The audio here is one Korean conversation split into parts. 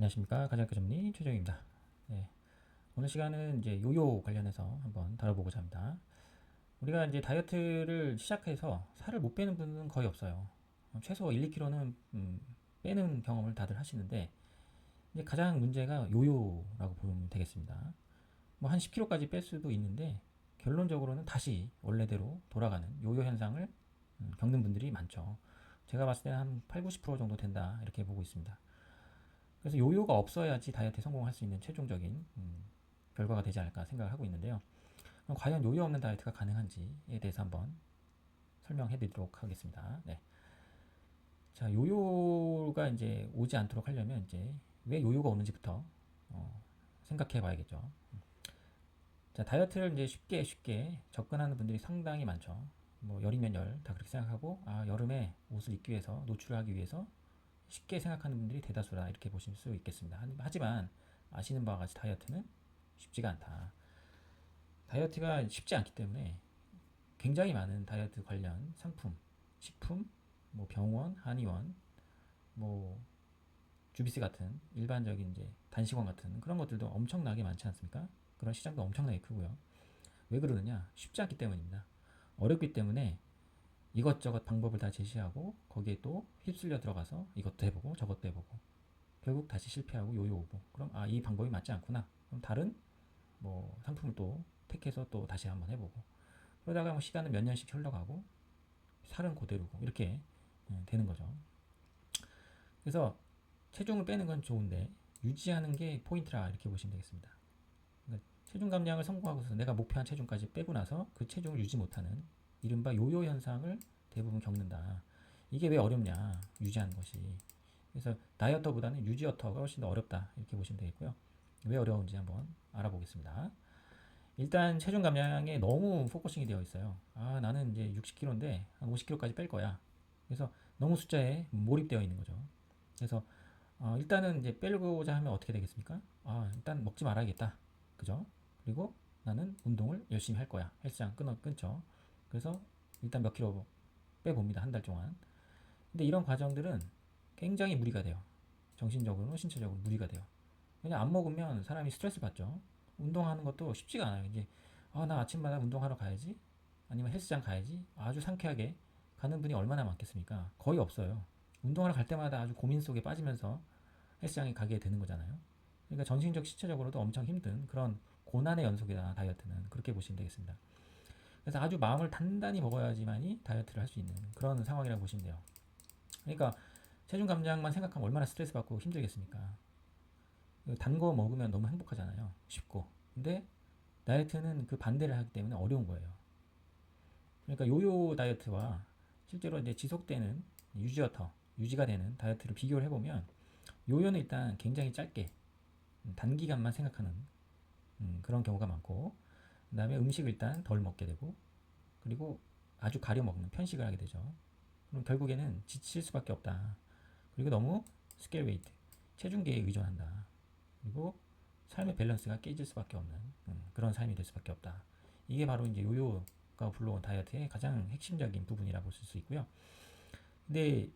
안녕하십니까. 가정학교 전문의 최정입니다. 네, 오늘 시간은 이제 요요 관련해서 한번 다뤄보고자 합니다. 우리가 이제 다이어트를 시작해서 살을 못 빼는 분은 거의 없어요. 최소 1, 2kg는 빼는 경험을 다들 하시는데 이제 가장 문제가 요요라고 보면 되겠습니다. 뭐 한 10kg까지 뺄 수도 있는데 결론적으로는 다시 원래대로 돌아가는 요요 현상을 겪는 분들이 많죠. 제가 봤을 때는 한 8, 90% 정도 된다 이렇게 보고 있습니다. 그래서 요요가 없어야지 다이어트에 성공할 수 있는 최종적인 결과가 되지 않을까 생각을 하고 있는데요. 그럼 과연 요요 없는 다이어트가 가능한지에 대해서 한번 설명해 드리도록 하겠습니다. 네. 자, 요요가 이제 오지 않도록 하려면 이제 왜 요요가 오는지부터 생각해 봐야겠죠. 자, 다이어트를 이제 쉽게 접근하는 분들이 상당히 많죠. 뭐 열이면 열 다 그렇게 생각하고 아, 여름에 옷을 입기 위해서 노출을 하기 위해서 쉽게 생각하는 분들이 대다수라 이렇게 보실 수 있겠습니다. 하지만 아시는 바와 같이 다이어트는 쉽지가 않다. 다이어트가 쉽지 않기 때문에 굉장히 많은 다이어트 관련 상품, 식품, 뭐 병원, 한의원, 뭐 주비스 같은 일반적인 이제 단식원 같은 그런 것들도 엄청나게 많지 않습니까? 그런 시장도 엄청나게 크고요. 왜 그러느냐? 쉽지 않기 때문입니다. 어렵기 때문에 이것저것 방법을 다 제시하고 거기에 또 휩쓸려 들어가서 이것도 해보고 저것도 해보고 결국 다시 실패하고 요요 오고 그럼 아 이 방법이 맞지 않구나 그럼 다른 뭐 상품을 또 택해서 또 다시 한번 해보고 그러다가 뭐 시간은 몇 년씩 흘러가고 살은 그대로고 이렇게 되는 거죠. 그래서 체중을 빼는 건 좋은데 유지하는 게 포인트라 이렇게 보시면 되겠습니다. 그러니까 체중 감량을 성공하고서 내가 목표한 체중까지 빼고 나서 그 체중을 유지 못하는 이른바 요요 현상을 대부분 겪는다. 이게 왜 어렵냐 유지하는 것이. 그래서 다이어터보다는 유지어터가 훨씬 더 어렵다 이렇게 보시면 되겠고요. 왜 어려운지 한번 알아보겠습니다. 일단 체중 감량에 너무 포커싱이 되어 있어요. 아 나는 이제 60kg인데 한 50kg까지 뺄 거야. 그래서 너무 숫자에 몰입되어 있는 거죠. 그래서 일단은 이제 빼고자 하면 어떻게 되겠습니까? 아 일단 먹지 말아야겠다. 그죠? 그리고 나는 운동을 열심히 할 거야. 헬스장 끊죠. 그래서 일단 몇 킬로 빼봅니다. 한 달 동안. 근데 이런 과정들은 굉장히 무리가 돼요. 정신적으로, 신체적으로 무리가 돼요. 그냥 안 먹으면 사람이 스트레스 받죠. 운동하는 것도 쉽지가 않아요. 이제 나 아침마다 운동하러 가야지, 아니면 헬스장 가야지. 아주 상쾌하게 가는 분이 얼마나 많겠습니까? 거의 없어요. 운동하러 갈 때마다 아주 고민 속에 빠지면서 헬스장에 가게 되는 거잖아요. 그러니까 정신적, 신체적으로도 엄청 힘든 그런 고난의 연속이다 다이어트는 그렇게 보시면 되겠습니다. 그래서 아주 마음을 단단히 먹어야지만이 다이어트를 할 수 있는 그런 상황이라고 보시면 돼요. 그러니까 체중 감량만 생각하면 얼마나 스트레스 받고 힘들겠습니까? 단 거 먹으면 너무 행복하잖아요. 쉽고. 근데 다이어트는 그 반대를 하기 때문에 어려운 거예요. 그러니까 요요 다이어트와 실제로 이제 지속되는 유지어터, 유지가 되는 다이어트를 비교를 해보면 요요는 일단 굉장히 짧게 단기간만 생각하는 그런 경우가 많고 그 다음에 음식을 일단 덜 먹게 되고 그리고 아주 가려 먹는 편식을 하게 되죠. 그럼 결국에는 지칠 수밖에 없다. 그리고 너무 스케일 웨이트, 체중계에 의존한다. 그리고 삶의 밸런스가 깨질 수밖에 없는 그런 삶이 될 수밖에 없다. 이게 바로 이제 요요가 불러온 다이어트의 가장 핵심적인 부분이라고 볼 수 있고요. 근데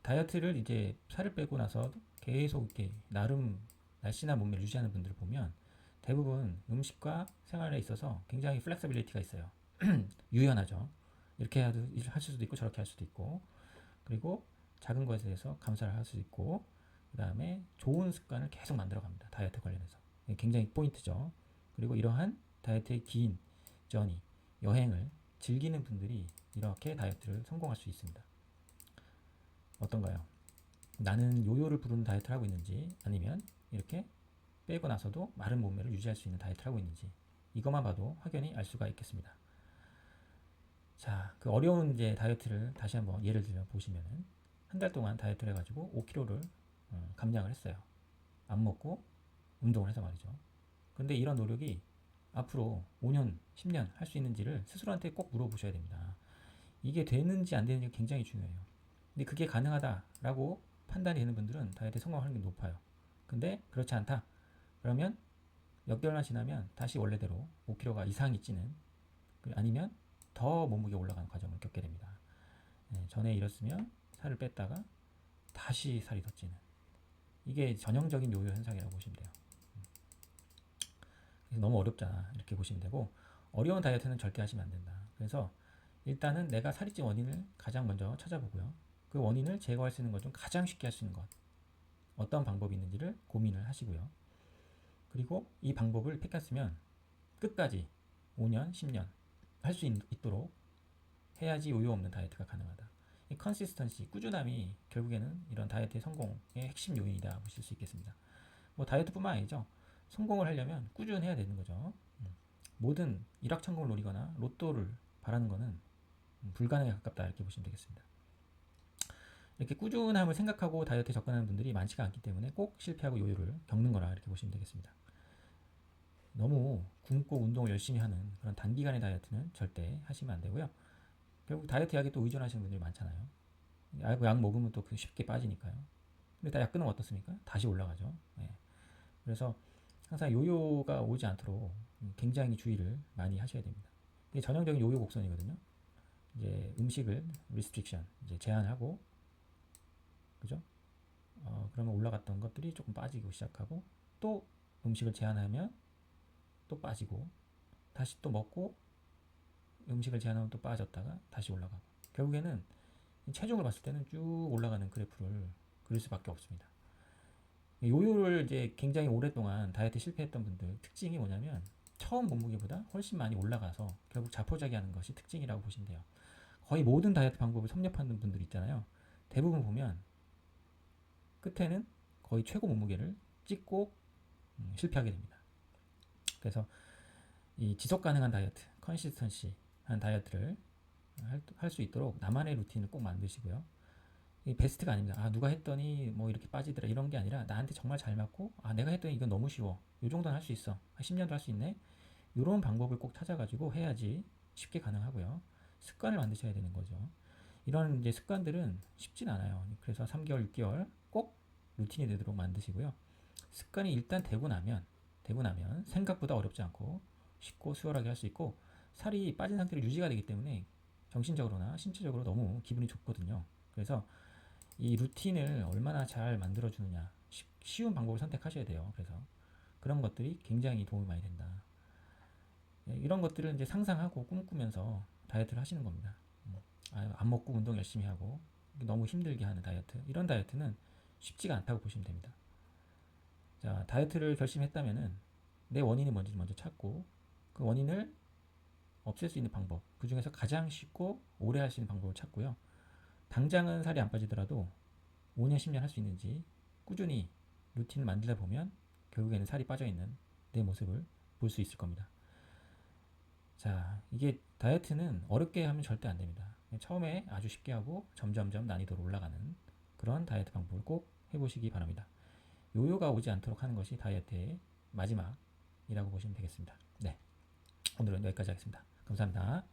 다이어트를 이제 살을 빼고 나서 계속 이렇게 나름 날씬한 몸매를 유지하는 분들을 보면 대부분 음식과 생활에 있어서 굉장히 플렉서빌리티가 있어요. 유연하죠. 이렇게 하실 수도 있고 저렇게 할 수도 있고 그리고 작은 것에 대해서 감사를 할 수 있고 그 다음에 좋은 습관을 계속 만들어 갑니다. 다이어트 관련해서. 굉장히 포인트죠. 그리고 이러한 다이어트의 긴 저니, 여행을 즐기는 분들이 이렇게 다이어트를 성공할 수 있습니다. 어떤가요? 나는 요요를 부르는 다이어트를 하고 있는지 아니면 이렇게 빼고 나서도 마른 몸매를 유지할 수 있는 다이어트를 하고 있는지 이것만 봐도 확연히 알 수가 있겠습니다. 자, 그 어려운 이제 다이어트를 다시 한번 예를 들어 보시면은 한 달 동안 다이어트를 해가지고 5kg를 감량을 했어요. 안 먹고 운동을 해서 말이죠. 근데 이런 노력이 앞으로 5년, 10년 할 수 있는지를 스스로한테 꼭 물어보셔야 됩니다. 이게 되는지 안 되는지가 굉장히 중요해요. 근데 그게 가능하다라고 판단이 되는 분들은 다이어트에 성공할 확률이 높아요. 근데 그렇지 않다. 그러면 몇 개월만 지나면 다시 원래대로 5kg가 이상이 찌는 아니면 더 몸무게 올라가는 과정을 겪게 됩니다. 전에 이랬으면 살을 뺐다가 다시 살이 더 찌는 이게 전형적인 요요 현상이라고 보시면 돼요. 그래서 너무 어렵잖아 이렇게 보시면 되고, 어려운 다이어트는 절대 하시면 안 된다. 그래서 일단은 내가 살이 찐 원인을 가장 먼저 찾아보고요. 그 원인을 제거할 수 있는 것 중 가장 쉽게 할 수 있는 것, 어떤 방법이 있는지를 고민을 하시고요. 그리고 이 방법을 택했으면 끝까지 5년, 10년 할 수 있도록 해야지 요요 없는 다이어트가 가능하다. 이 컨시스턴시, 꾸준함이 결국에는 이런 다이어트의 성공의 핵심 요인이다 보실 수 있겠습니다. 뭐 다이어트뿐만 아니죠. 성공을 하려면 꾸준해야 되는 거죠. 모든 일확천금을 노리거나 로또를 바라는 것은 불가능에 가깝다 이렇게 보시면 되겠습니다. 이렇게 꾸준함을 생각하고 다이어트에 접근하는 분들이 많지가 않기 때문에 꼭 실패하고 요요를 겪는 거라 이렇게 보시면 되겠습니다. 너무 굶고 운동을 열심히 하는 그런 단기간의 다이어트는 절대 하시면 안 되고요. 결국 다이어트 약에 또 의존하시는 분들이 많잖아요. 약 먹으면 또 쉽게 빠지니까요. 근데 다 약 끊으면 어떻습니까? 다시 올라가죠. 네. 그래서 항상 요요가 오지 않도록 굉장히 주의를 많이 하셔야 됩니다. 이게 전형적인 요요 곡선이거든요. 이제 음식을 restriction, 이제 제한하고, 그죠? 그러면 올라갔던 것들이 조금 빠지고 시작하고, 또 음식을 제한하면 또 빠지고, 다시 또 먹고 음식을 제한하면 또 빠졌다가 다시 올라가고, 결국에는 체중을 봤을 때는 쭉 올라가는 그래프를 그릴 수밖에 없습니다. 요요를 이제 굉장히 오랫동안 다이어트 실패했던 분들 특징이 뭐냐면, 처음 몸무게보다 훨씬 많이 올라가서 결국 자포자기하는 것이 특징이라고 보시면 돼요. 거의 모든 다이어트 방법을 섭렵하는 분들 있잖아요. 대부분 보면 끝에는 거의 최고 몸무게를 찍고 실패하게 됩니다. 그래서 이 지속 가능한 다이어트, 컨시스턴시한 다이어트를 할 수 있도록 나만의 루틴을 꼭 만드시고요. 이 베스트가 아닙니다. 누가 했더니 뭐 이렇게 빠지더라 이런 게 아니라, 나한테 정말 잘 맞고, 내가 했더니 이건 너무 쉬워, 이 정도는 할 수 있어, 10년도 할 수 있네, 이런 방법을 꼭 찾아가지고 해야지 쉽게 가능하고요. 습관을 만드셔야 되는 거죠. 이런 이제 습관들은 쉽진 않아요. 그래서 3개월, 6개월 꼭 루틴이 되도록 만드시고요. 습관이 일단 되고 나면 생각보다 어렵지 않고 쉽고 수월하게 할 수 있고, 살이 빠진 상태로 유지가 되기 때문에 정신적으로나 신체적으로 너무 기분이 좋거든요. 그래서 이 루틴을 얼마나 잘 만들어주느냐, 쉬운 방법을 선택하셔야 돼요. 그래서 그런 것들이 굉장히 도움이 많이 된다. 이런 것들을 이제 상상하고 꿈꾸면서 다이어트를 하시는 겁니다. 안 먹고 운동 열심히 하고 너무 힘들게 하는 다이어트, 이런 다이어트는 쉽지가 않다고 보시면 됩니다. 자, 다이어트를 결심했다면은 내 원인이 뭔지 먼저 찾고, 그 원인을 없앨 수 있는 방법, 그 중에서 가장 쉽고 오래 할 수 있는 방법을 찾고요. 당장은 살이 안 빠지더라도 5년, 10년 할 수 있는지 꾸준히 루틴을 만들다 보면 결국에는 살이 빠져 있는 내 모습을 볼 수 있을 겁니다. 자, 이게 다이어트는 어렵게 하면 절대 안 됩니다. 처음에 아주 쉽게 하고 점점점 난이도로 올라가는 그런 다이어트 방법을 꼭 해보시기 바랍니다. 요요가 오지 않도록 하는 것이 다이어트의 마지막이라고 보시면 되겠습니다. 네, 오늘은 여기까지 하겠습니다. 감사합니다.